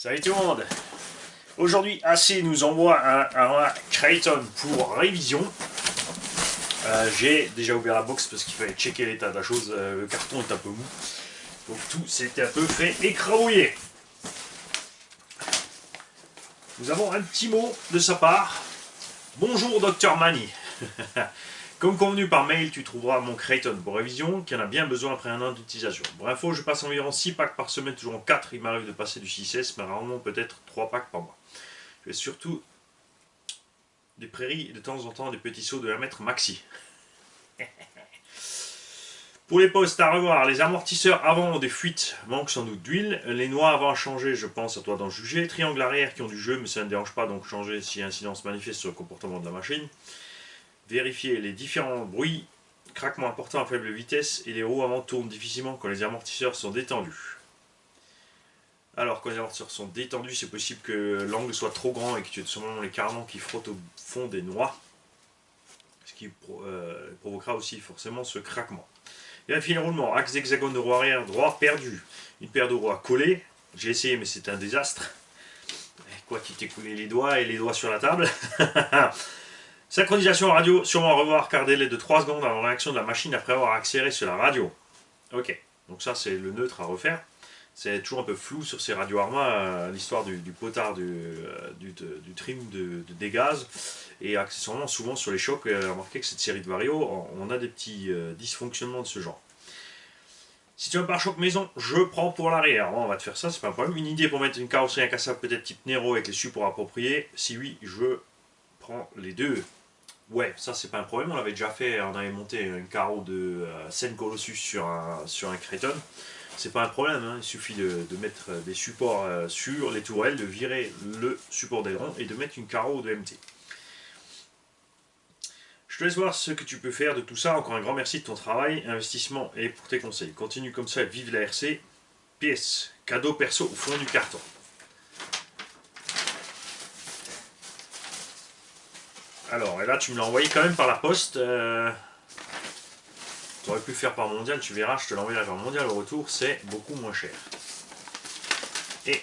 Salut tout le monde. Aujourd'hui, AC nous envoie un Kraton pour révision. J'ai déjà ouvert la box parce qu'il fallait checker l'état de la chose. Le carton est un peu mou. Donc tout s'est un peu fait écrabouiller. Nous avons un petit mot de sa part. Bonjour Dr Mani. Comme convenu par mail, tu trouveras mon Kraton pour révision qui en a bien besoin après un an d'utilisation. Pour info, je passe environ 6 packs par semaine, toujours en 4. Il m'arrive de passer du 6S, mais rarement peut-être 3 packs par mois. Je fais surtout des prairies et de temps en temps des petits sauts de 1 mètre maxi. Pour les postes à revoir, les amortisseurs avant ont des fuites, manquent sans doute d'huile. Les noix avant à changer, je pense à toi d'en juger. Triangle arrière qui ont du jeu, mais ça ne dérange pas, donc changer si incidence manifeste sur le comportement de la machine. Vérifier les différents bruits, craquements importants à faible vitesse et les roues avant tournent difficilement quand les amortisseurs sont détendus. Alors quand les amortisseurs sont détendus, c'est possible que l'angle soit trop grand et que tu aies sûrement les carnons qui frottent au fond des noix, ce qui provoquera aussi forcément ce craquement. Vérifier les roulements, axe d'hexagone de roue arrière droit perdu, une paire de roues à coller, j'ai essayé mais c'est un désastre. Quoi, tu t'es coulé les doigts et les doigts sur la table. Synchronisation radio, sûrement à revoir car délai de 3 secondes avant réaction de la machine après avoir accéléré sur la radio. Ok, donc ça c'est le neutre à refaire. C'est toujours un peu flou sur ces radios Arma, l'histoire du potard du trim des gaz. Et accessoirement, souvent sur les chocs, remarquez que cette série de Vario, on a des petits dysfonctionnements de ce genre. Si tu as un pare-choc maison, je prends pour l'arrière. On va te faire ça, c'est pas un problème. Une idée pour mettre une carrosserie incassable, peut-être type Nero avec les supports appropriés. Si oui, je prends les deux. Ouais, ça c'est pas un problème, on l'avait déjà fait, on avait monté un carreau de Seine Colossus sur un Kraton. C'est pas un problème, hein. Il suffit de mettre des supports sur les tourelles, de virer le support d'aileron et de mettre une carreau de MT. Je te laisse voir ce que tu peux faire de tout ça. Encore un grand merci de ton travail, investissement et pour tes conseils. Continue comme ça, vive la RC. PS, cadeau perso au fond du carton. Alors, et là tu me l'as envoyé quand même par la poste. Tu aurais pu le faire par mondial, tu verras, je te l'enverrai par mondial au retour, c'est beaucoup moins cher. Et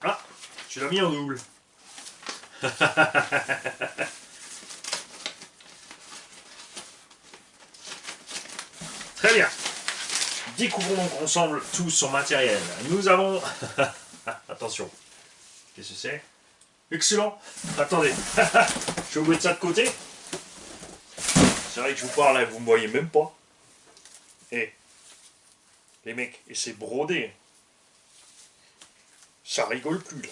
ah, tu l'as mis en double. Très bien. Découvrons donc ensemble tout son matériel. Nous avons... Attention. Qu'est-ce que c'est? Excellent. Attendez. Je vais vous mettre ça de côté. C'est vrai que je vous parle, là, vous ne me voyez même pas. Et les mecs, et c'est brodé. Ça rigole plus, là.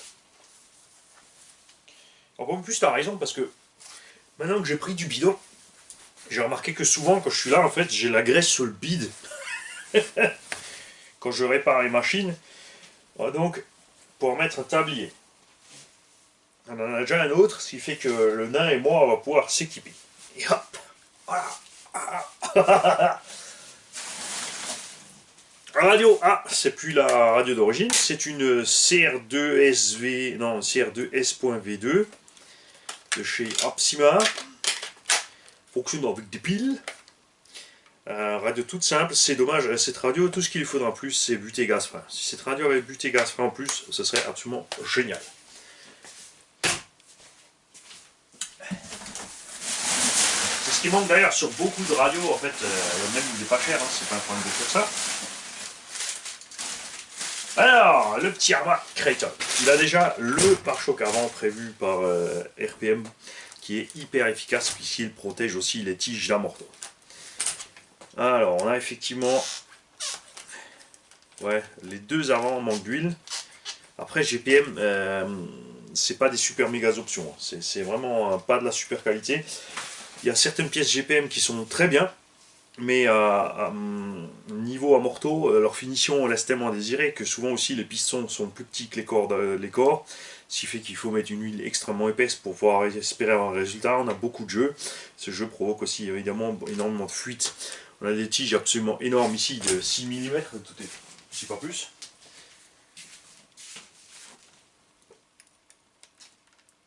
En plus, t'as raison, parce que maintenant que j'ai pris du bidon, j'ai remarqué que souvent, quand je suis là, en fait, j'ai la graisse sur le bide. Quand je répare les machines, donc pour mettre un tablier. On en a déjà un autre, ce qui fait que le nain et moi on va pouvoir s'équiper. Et hop, voilà. La radio, c'est plus la radio d'origine, c'est une CR2SV, non, CR2S.V2 de chez Apsima. Fonctionne avec des piles. Radio toute simple, c'est dommage, cette radio, tout ce qu'il lui faudra en plus, c'est butée gaz frein. Si cette radio avait butée gaz frein en plus, ce serait absolument génial. C'est ce qui manque d'ailleurs sur beaucoup de radios, en fait, même il n'est pas cher, hein, c'est pas un problème de faire ça. Alors, le petit Arma Kraton, il a déjà le pare-choc avant prévu par RPM, qui est hyper efficace puisqu'il protège aussi les tiges d'amorto. Alors, on a effectivement les deux avant manquent d'huile. Après, GPM, c'est pas des super méga options. C'est vraiment pas de la super qualité. Il y a certaines pièces GPM qui sont très bien, mais niveau amorto, leur finition laisse tellement à désirer que souvent aussi les pistons sont plus petits que les corps. Ce qui fait qu'il faut mettre une huile extrêmement épaisse pour pouvoir espérer avoir un résultat. On a beaucoup de jeux. Ce jeu provoque aussi évidemment énormément de fuites. On a des tiges absolument énormes ici de 6 mm, tout est, si pas plus.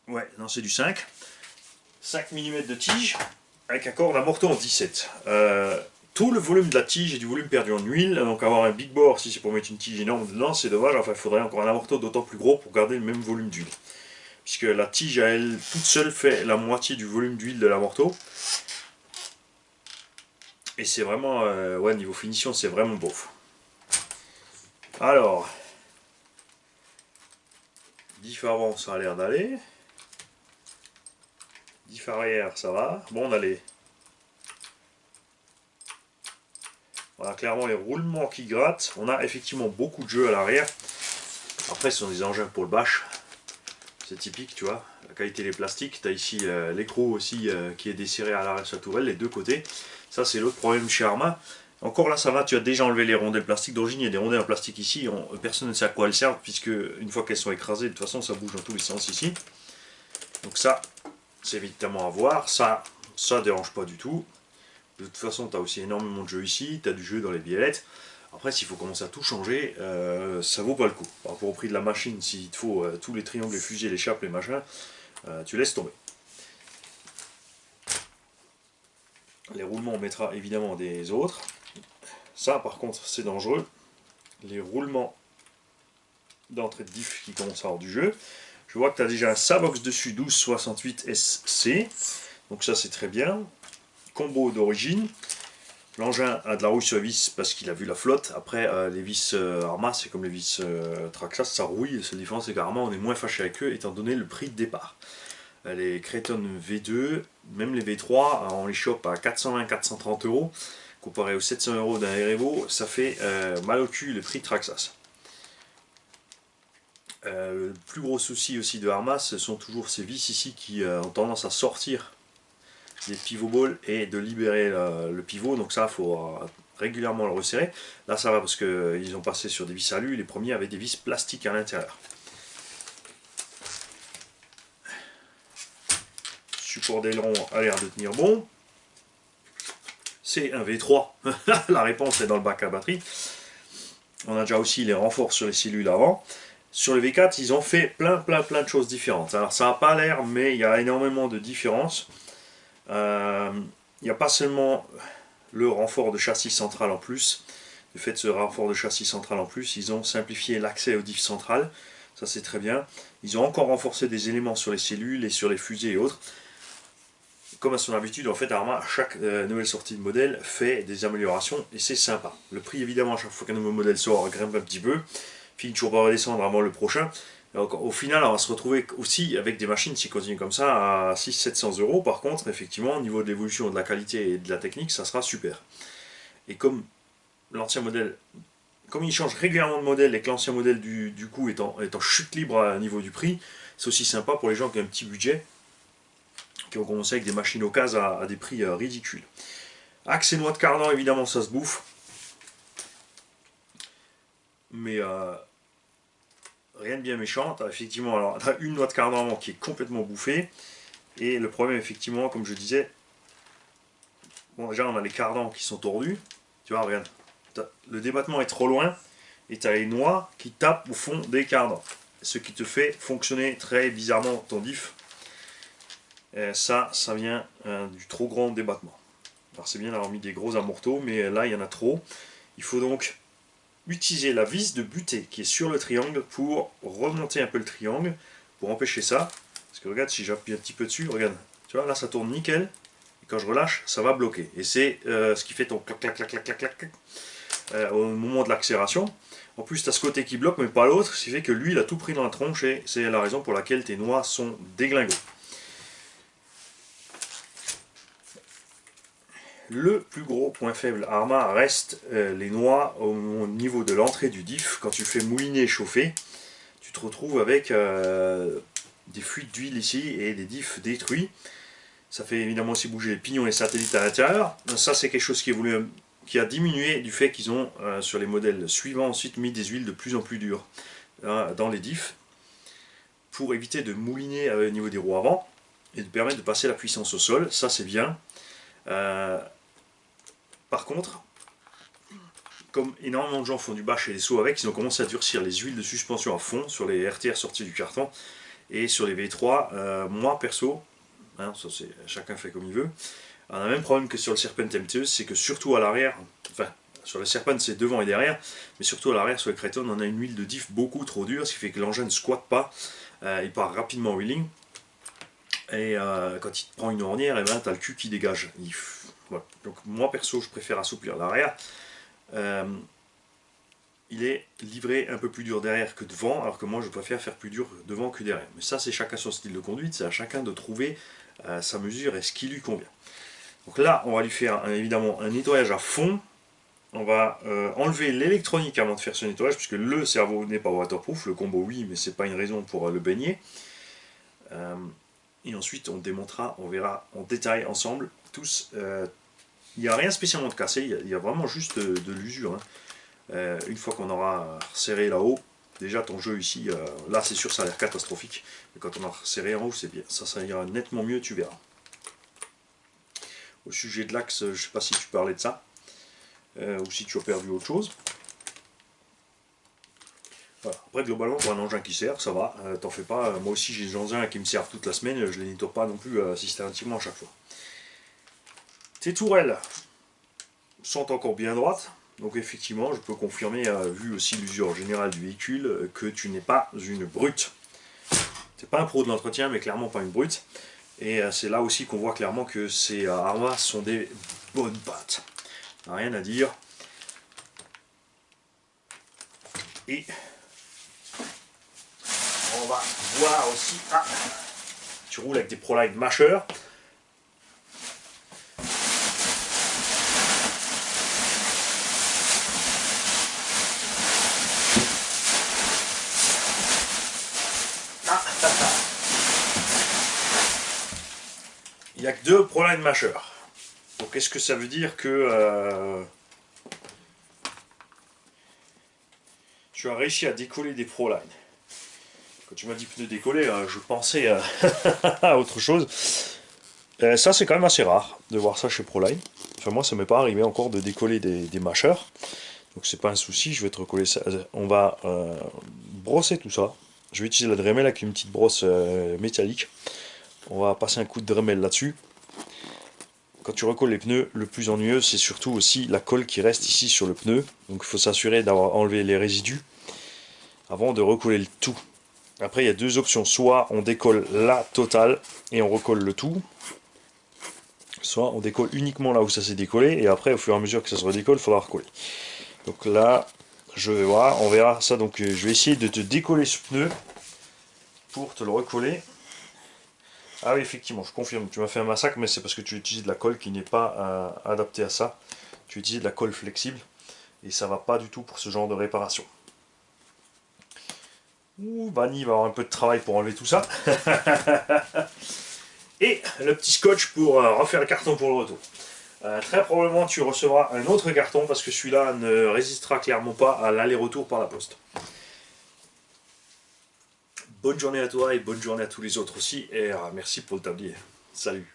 Ouais, non c'est du 5. 5 mm de tige avec un corps d'amorto en 17. tout le volume de la tige et du volume perdu en huile. Donc avoir un big bore, si c'est pour mettre une tige énorme dedans, c'est dommage. Enfin, il faudrait encore un amorto d'autant plus gros pour garder le même volume d'huile. Puisque la tige à elle toute seule fait la moitié du volume d'huile de l'amorto. Et c'est vraiment, ouais, niveau finition, c'est vraiment beau. Alors, diff avant, ça a l'air d'aller. Diff arrière, ça va. Bon, on a les... Voilà, clairement les roulements qui grattent. On a effectivement beaucoup de jeux à l'arrière. Après, ce sont des engins pour le bâche. C'est typique, tu vois. La qualité des plastiques. Tu as ici l'écrou aussi qui est desserré à l'arrière de sa tourelle, les deux côtés. Ça, c'est l'autre problème chez Arma. Encore là, ça va, tu as déjà enlevé les rondelles plastiques. D'origine, il y a des rondelles en plastique ici. Personne ne sait à quoi elles servent, puisque une fois qu'elles sont écrasées, de toute façon, ça bouge dans tous les sens ici. Donc ça, c'est évidemment à voir. Ça ne dérange pas du tout. De toute façon, tu as aussi énormément de jeux ici. Tu as du jeu dans les biellettes. Après, s'il faut commencer à tout changer, ça vaut pas le coup. Par rapport au prix de la machine, s'il te faut tous les triangles, les fusées, les chapes, les machins, tu laisses tomber. Les roulements, on mettra évidemment des autres. Ça, par contre, c'est dangereux. Les roulements d'entrée de diff qui commencent à avoir du jeu. Je vois que tu as déjà un Sabox dessus, 1268 SC. Donc ça, c'est très bien. Combo d'origine. L'engin a de la rouille sur les vis parce qu'il a vu la flotte. Après, les vis Arma, c'est comme les vis Traxxas, ça rouille. La seule différence, c'est qu'Arma, on est moins fâché avec eux, étant donné le prix de départ. Les Kraton V2, même les V3, on les chope à 420-430 euros. Comparé aux 700 euros d'un Erevo, ça fait mal au cul le prix de Traxxas. Le plus gros souci aussi de Arma, ce sont toujours ces vis ici qui ont tendance à sortir des pivot balls et de libérer le pivot. Donc ça, il faut régulièrement le resserrer. Là, ça va parce qu'ils ont passé sur des vis alu. Les premiers avaient des vis plastiques à l'intérieur. Support d'aileron a l'air de tenir bon. C'est un V3. La réponse est dans le bac à batterie. On a déjà aussi les renforts sur les cellules avant. Sur le V4, ils ont fait plein de choses différentes. Alors ça n'a pas l'air, mais il y a énormément de différences. Il n'y a pas seulement le renfort de châssis central en plus. Du fait de ce renfort de châssis central en plus, ils ont simplifié l'accès au diff central. Ça, c'est très bien. Ils ont encore renforcé des éléments sur les cellules et sur les fusées et autres. Comme à son habitude, en fait, Arma, à chaque nouvelle sortie de modèle, fait des améliorations et c'est sympa. Le prix, évidemment, à chaque fois qu'un nouveau modèle sort, grimpe un petit peu. Finit toujours par redescendre avant le prochain. Donc, au final, on va se retrouver aussi avec des machines, si continue comme ça, à 600-700 euros. Par contre, effectivement, au niveau de l'évolution de la qualité et de la technique, ça sera super. Et comme l'ancien modèle, comme il change régulièrement de modèle et que l'ancien modèle du coup est en chute libre à niveau du prix, c'est aussi sympa pour les gens qui ont un petit budget, qui ont commencé avec des machines occasion à des prix ridicules. Axe et noix de cardan, évidemment, ça se bouffe. Mais rien de bien méchant. T'as effectivement, alors, t'as une noix de cardan qui est complètement bouffée. Et le problème, effectivement, comme je disais, bon, déjà, on a les cardans qui sont tordus. Tu vois, regarde. Le débattement est trop loin. Et tu as les noix qui tapent au fond des cardans. Ce qui te fait fonctionner très bizarrement ton diff. Et ça vient du trop grand débattement. Alors c'est bien d'avoir mis des gros amortos, mais là il y en a trop. Il faut donc utiliser la vis de butée qui est sur le triangle pour remonter un peu le triangle, pour empêcher ça. Parce que regarde, si j'appuie un petit peu dessus, regarde, tu vois, là ça tourne nickel. Et quand je relâche, ça va bloquer. Et c'est ce qui fait ton clac clac clac clac clac clac au moment de l'accélération. En plus, tu as ce côté qui bloque, mais pas l'autre, ce qui fait que lui, il a tout pris dans la tronche et c'est la raison pour laquelle tes noix sont déglingos. Le plus gros point faible Arma reste les noix au niveau de l'entrée du diff. Quand tu fais mouliner et chauffer, tu te retrouves avec des fuites d'huile ici et des diffs détruits. Ça fait évidemment aussi bouger les pignons et satellites à l'intérieur. Ça, c'est quelque chose qui a diminué du fait qu'ils ont, sur les modèles suivants, ensuite mis des huiles de plus en plus dures dans les diffs pour éviter de mouliner au niveau des roues avant et de permettre de passer la puissance au sol. Ça, c'est bien. Par contre, comme énormément de gens font du bâche et des sauts avec, ils ont commencé à durcir les huiles de suspension à fond sur les RTR sortis du carton et sur les V3. Moi perso, hein, ça chacun fait comme il veut, On a le même problème que sur le Serpent MTE, c'est que surtout à l'arrière, enfin sur le Serpent c'est devant et derrière, mais surtout à l'arrière sur le Kraton on a une huile de diff beaucoup trop dure, ce qui fait que l'engin ne squatte pas, il part rapidement en wheeling, et quand il te prend une ornière, et ben t'as le cul qui dégage. Voilà. Donc moi perso je préfère assouplir l'arrière. Il est livré un peu plus dur derrière que devant, alors que moi je préfère faire plus dur devant que derrière. Mais ça c'est chacun son style de conduite, c'est à chacun de trouver sa mesure et ce qui lui convient. Donc là on va lui faire évidemment un nettoyage à fond. On va enlever l'électronique avant de faire ce nettoyage, puisque le cerveau n'est pas waterproof, le combo oui, mais c'est pas une raison pour le baigner. Et ensuite on démontera, on verra en détail ensemble tous. Il n'y a rien spécialement de cassé, il y a vraiment juste de l'usure. Une fois qu'on aura resserré là-haut, déjà ton jeu ici, là c'est sûr ça a l'air catastrophique, mais quand on a resserré en haut c'est bien, ça ira nettement mieux, tu verras. Au sujet de l'axe, je ne sais pas si tu parlais de ça, ou si tu as perdu autre chose. Voilà. Après globalement pour un engin qui sert, ça va, t'en fais pas, moi aussi j'ai des engins qui me servent toute la semaine, je les nettoie pas non plus systématiquement à chaque fois. Tes tourelles sont encore bien droites. Donc effectivement, je peux confirmer, vu aussi l'usure générale du véhicule, que tu n'es pas une brute. Tu n'es pas un pro de l'entretien, mais clairement pas une brute. Et c'est là aussi qu'on voit clairement que ces Arrma sont des bonnes pattes. Rien à dire. Et on va voir aussi... Ah, tu roules avec des Proline Masher. Il n'y a que 2 Proline Masher. Donc est-ce que ça veut dire que tu as réussi à décoller des Proline? Quand tu m'as dit pneus décollés, je pensais à autre chose. Ça c'est quand même assez rare de voir ça chez Proline. Enfin moi ça m'est pas arrivé encore de décoller des Masher. Donc c'est pas un souci, je vais te recoller ça. On va brosser tout ça. Je vais utiliser la Dremel avec une petite brosse métallique. On va passer un coup de Dremel là-dessus. Quand tu recolles les pneus, le plus ennuyeux c'est surtout aussi la colle qui reste ici sur le pneu. Donc il faut s'assurer d'avoir enlevé les résidus avant de recoller le tout. Après il y a 2 options, soit on décolle la totale et on recolle le tout, soit on décolle uniquement là où ça s'est décollé et après au fur et à mesure que ça se redécolle il faudra recoller. Donc là je vais voir, on verra ça. Donc je vais essayer de te décoller ce pneu pour te le recoller. Ah oui effectivement je confirme, tu m'as fait un massacre, mais c'est parce que tu utilises de la colle qui n'est pas adaptée à ça. Tu utilises de la colle flexible et ça va pas du tout pour ce genre de réparation. Ouh, Bani va avoir un peu de travail pour enlever tout ça. Et le petit scotch pour refaire le carton pour le retour. Très probablement tu recevras un autre carton parce que celui-là ne résistera clairement pas à l'aller-retour par la poste. Bonne journée à toi et bonne journée à tous les autres aussi, et merci pour le tablier. Salut.